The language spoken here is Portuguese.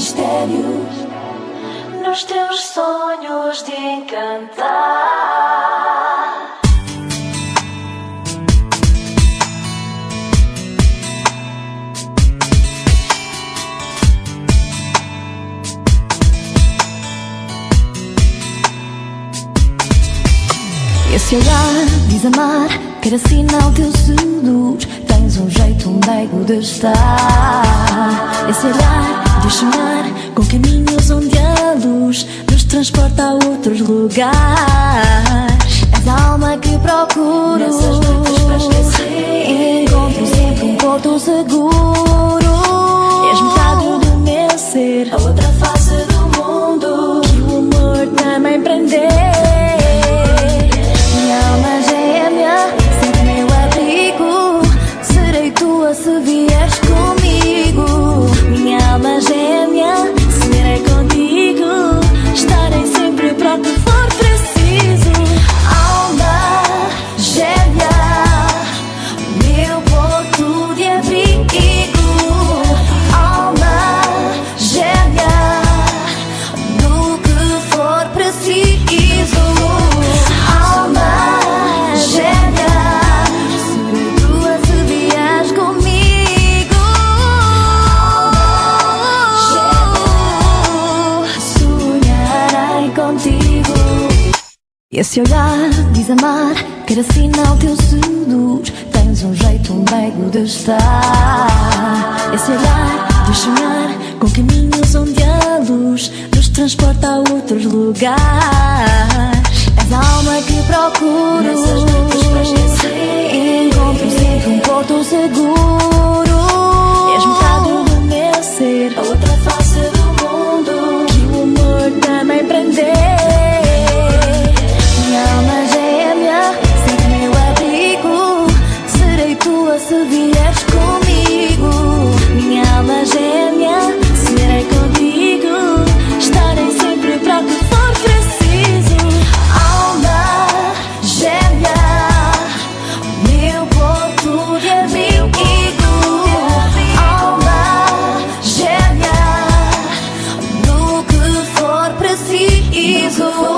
mistério nos teus sonhos de encantar. Esse olhar diz amar, quer sinal teu seduz. Tens um jeito meigo de estar. Esse olhar diz sonhar com caminhos onde a luz nos transporta a outros lugares. És a alma que procuro nessas noites para esquecer. Encontro sempre um porto seguro. És metade do meu ser, a outra face do mundo que o amor também prender. Se vieres comigo, minha alma gêmea, serei contigo, estarei sempre para o que for preciso. Alma gêmea, meu porto de abrigo. Alma gêmea, do que for preciso. Alma gêmea, serei tua se vieres comigo. Esse olhar diz amar, quer sinal teu seduz. Tens um jeito meigo de estar. Esse olhar diz sonhar com caminhos onde a luz nos transporta a outros lugares. És a alma que procuro nessas noites para esquecer. Encontro sempre um porto seguro. És metade do meu ser, a outra face do mundo que o amor também prender. Se vieres comigo, minha alma gêmea, serei contigo, estarei sempre para o que for preciso. Alma gêmea, meu porto de abrigo. Alma gêmea, do que for preciso.